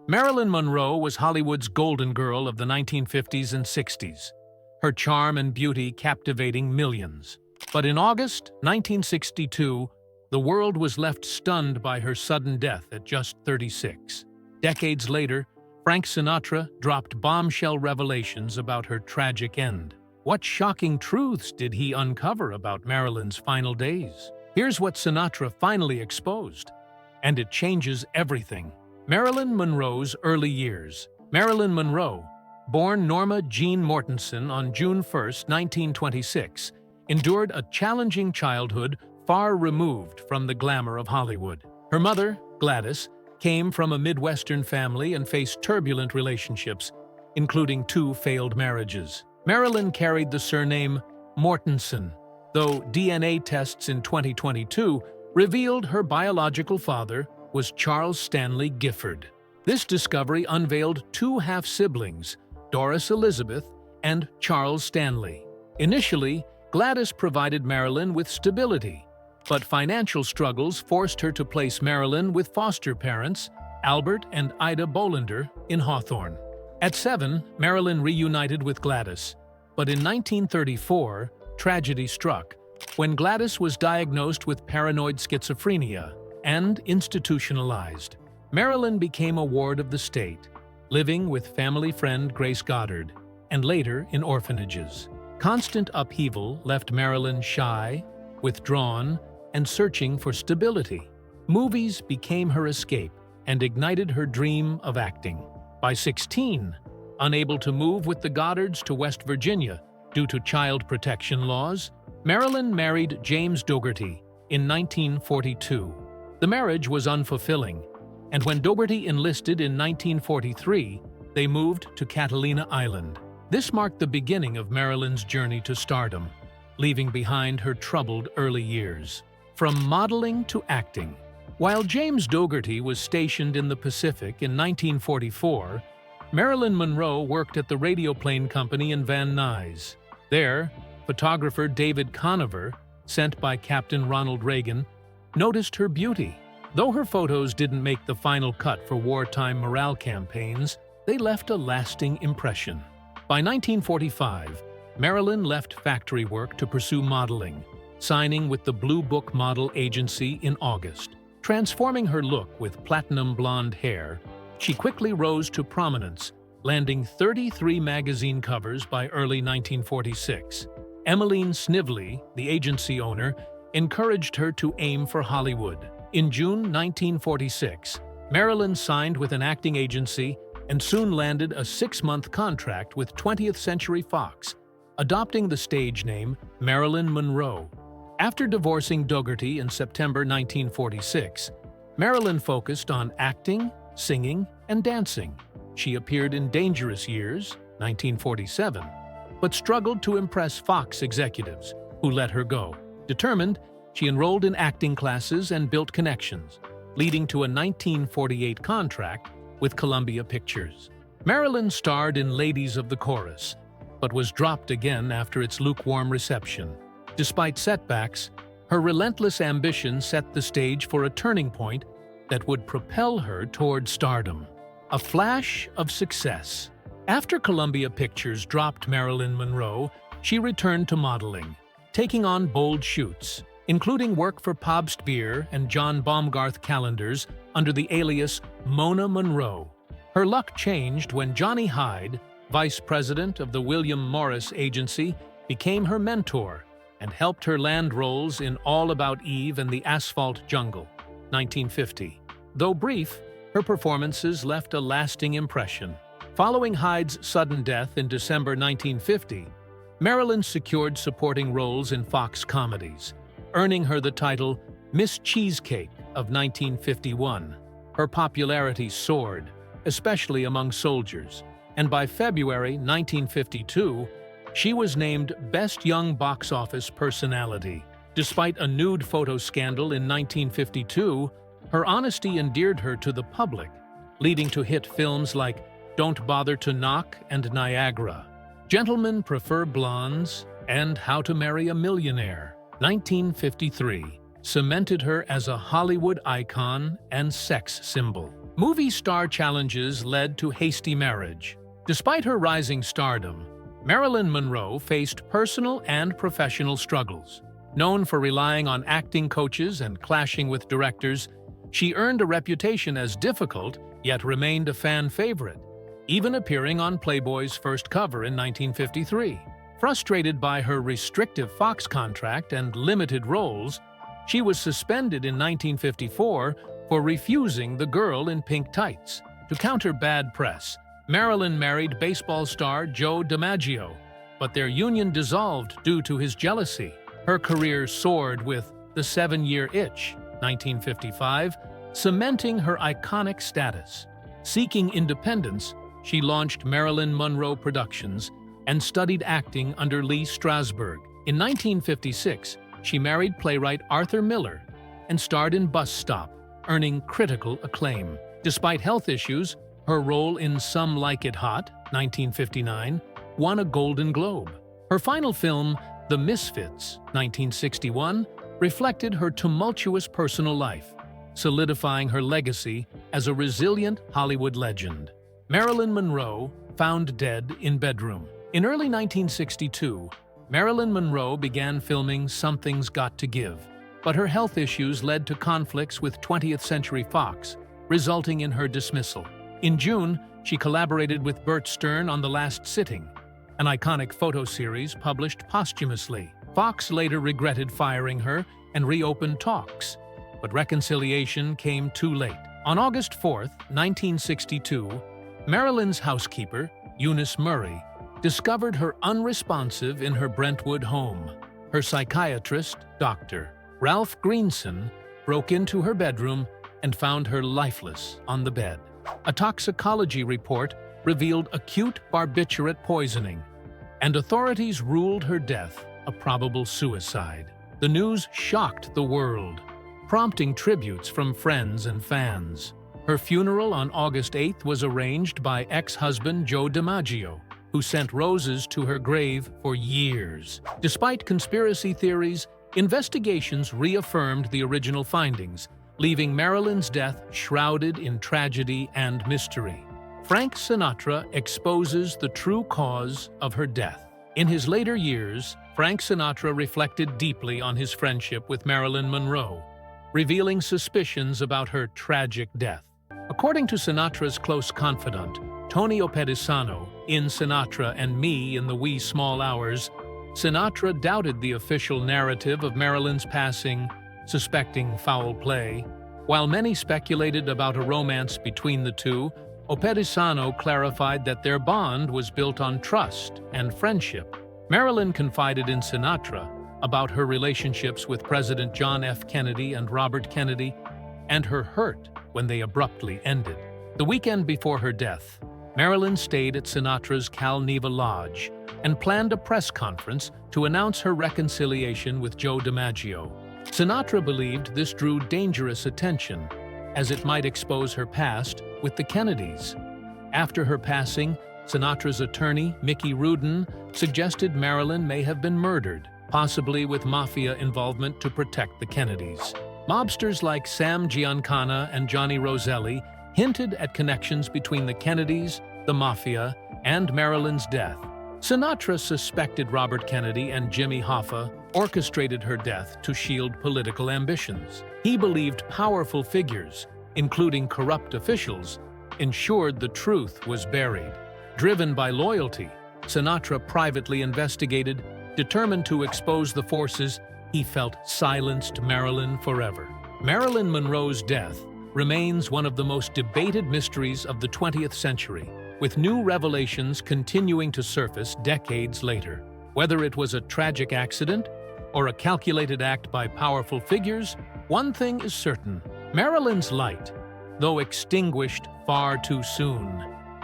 Marilyn Monroe was Hollywood's golden girl of the 1950s and 60s, her charm and beauty captivating millions. But in August 1962, the world was left stunned by her sudden death at just 36. Decades later, Frank Sinatra dropped bombshell revelations about her tragic end. What shocking truths did he uncover about Marilyn's final days? Here's what Sinatra finally exposed, and it changes everything. Marilyn Monroe's early years. Marilyn Monroe, born Norma Jean Mortensen on June 1, 1926, endured a challenging childhood far removed from the glamour of Hollywood. Her mother, Gladys, came from a Midwestern family and faced turbulent relationships, including 2 failed marriages. Marilyn carried the surname Mortensen, though DNA tests in 2022 revealed her biological father was Charles Stanley Gifford. This discovery unveiled 2 half-siblings, Doris Elizabeth and Charles Stanley. Initially, Gladys provided Marilyn with stability, but financial struggles forced her to place Marilyn with foster parents, Albert and Ida Bolender, in Hawthorne. At 7, Marilyn reunited with Gladys, but in 1934, tragedy struck when Gladys was diagnosed with paranoid schizophrenia and institutionalized. Marilyn became a ward of the state, living with family friend Grace Goddard, and later in orphanages. Constant upheaval left Marilyn shy, withdrawn, and searching for stability. Movies became her escape and ignited her dream of acting. By 16, unable to move with the Goddards to West Virginia due to child protection laws, Marilyn married James Dougherty in 1942. The marriage was unfulfilling, and when Dougherty enlisted in 1943, they moved to Catalina Island. This marked the beginning of Marilyn's journey to stardom, leaving behind her troubled early years. From modeling to acting. While James Dougherty was stationed in the Pacific in 1944, Marilyn Monroe worked at the radioplane company in Van Nuys. There, photographer David Conover, sent by Captain Ronald Reagan, noticed her beauty. Though her photos didn't make the final cut for wartime morale campaigns, they left a lasting impression. By 1945, Marilyn left factory work to pursue modeling, signing with the Blue Book Model Agency in August. Transforming her look with platinum blonde hair, she quickly rose to prominence, landing 33 magazine covers by early 1946. Emmeline Snively, the agency owner, encouraged her to aim for Hollywood. In June 1946, Marilyn signed with an acting agency and soon landed a 6-month contract with 20th Century Fox, adopting the stage name Marilyn Monroe. After divorcing Dougherty in September 1946, Marilyn focused on acting, singing, and dancing. She appeared in Dangerous Years, 1947, but struggled to impress Fox executives, who let her go. Determined, she enrolled in acting classes and built connections, leading to a 1948 contract with Columbia Pictures. Marilyn starred in Ladies of the Chorus, but was dropped again after its lukewarm reception. Despite setbacks, her relentless ambition set the stage for a turning point that would propel her toward stardom. A flash of success. After Columbia Pictures dropped Marilyn Monroe, she returned to modeling, taking on bold shoots, including work for Pabst Beer and John Baumgarth calendars under the alias Mona Monroe. Her luck changed when Johnny Hyde, vice president of the William Morris Agency, became her mentor and helped her land roles in All About Eve and The Asphalt Jungle, 1950. Though brief, her performances left a lasting impression. Following Hyde's sudden death in December 1950, Marilyn secured supporting roles in Fox comedies, earning her the title Miss Cheesecake of 1951. Her popularity soared, especially among soldiers, and by February 1952, she was named Best Young Box Office Personality. Despite a nude photo scandal in 1952, her honesty endeared her to the public, leading to hit films like Don't Bother to Knock and Niagara, Gentlemen Prefer Blondes, and How to Marry a Millionaire. 1953 cemented her as a Hollywood icon and sex symbol. Movie star challenges led to hasty marriage. Despite her rising stardom, Marilyn Monroe faced personal and professional struggles. Known for relying on acting coaches and clashing with directors, she earned a reputation as difficult, yet remained a fan favorite, even appearing on Playboy's first cover in 1953. Frustrated by her restrictive Fox contract and limited roles, she was suspended in 1954 for refusing The Girl in Pink Tights. To counter bad press, Marilyn married baseball star Joe DiMaggio, but their union dissolved due to his jealousy. Her career soared with The 7-Year Itch, 1955, cementing her iconic status. Seeking independence, she launched Marilyn Monroe Productions and studied acting under Lee Strasberg. In 1956, she married playwright Arthur Miller and starred in Bus Stop, earning critical acclaim. Despite health issues, her role in Some Like It Hot, 1959, won a Golden Globe. Her final film, The Misfits, 1961, reflected her tumultuous personal life, solidifying her legacy as a resilient Hollywood legend. Marilyn Monroe, found dead in bedroom. In early 1962, Marilyn Monroe began filming Something's Got to Give, but her health issues led to conflicts with 20th Century Fox, resulting in her dismissal. In June, she collaborated with Bert Stern on The Last Sitting, an iconic photo series published posthumously. Fox later regretted firing her and reopened talks, but reconciliation came too late. On August 4, 1962, Marilyn's housekeeper, Eunice Murray, discovered her unresponsive in her Brentwood home. Her psychiatrist, Dr. Ralph Greenson, broke into her bedroom and found her lifeless on the bed. A toxicology report revealed acute barbiturate poisoning, and authorities ruled her death a probable suicide. The news shocked the world, prompting tributes from friends and fans. Her funeral on August 8th was arranged by ex-husband Joe DiMaggio, who sent roses to her grave for years. Despite conspiracy theories, investigations reaffirmed the original findings, leaving Marilyn's death shrouded in tragedy and mystery. Frank Sinatra exposes the true cause of her death. In his later years, Frank Sinatra reflected deeply on his friendship with Marilyn Monroe, revealing suspicions about her tragic death. According to Sinatra's close confidant, Tony Opedisano, in Sinatra and Me in the Wee Small Hours, Sinatra doubted the official narrative of Marilyn's passing, suspecting foul play. While many speculated about a romance between the two, Opedisano clarified that their bond was built on trust and friendship. Marilyn confided in Sinatra about her relationships with President John F. Kennedy and Robert Kennedy, and her hurt when they abruptly ended. The weekend before her death, Marilyn stayed at Sinatra's Cal Neva Lodge and planned a press conference to announce her reconciliation with Joe DiMaggio. Sinatra believed this drew dangerous attention, as it might expose her past with the Kennedys. After her passing, Sinatra's attorney, Mickey Rudin, suggested Marilyn may have been murdered, possibly with mafia involvement to protect the Kennedys. Mobsters like Sam Giancana and Johnny Roselli hinted at connections between the Kennedys, the mafia, and Marilyn's death. Sinatra suspected Robert Kennedy and Jimmy Hoffa orchestrated her death to shield political ambitions. He believed powerful figures, including corrupt officials, ensured the truth was buried. Driven by loyalty, Sinatra privately investigated, determined to expose the forces he felt silenced Marilyn forever. Marilyn Monroe's death remains one of the most debated mysteries of the 20th century, with new revelations continuing to surface decades later. Whether it was a tragic accident or a calculated act by powerful figures, one thing is certain: Marilyn's light, though extinguished far too soon,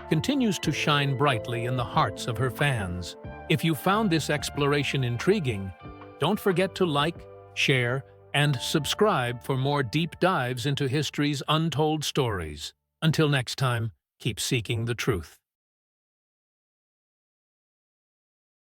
continues to shine brightly in the hearts of her fans. If you found this exploration intriguing, don't forget to like, share, and subscribe for more deep dives into history's untold stories. Until next time, keep seeking the truth.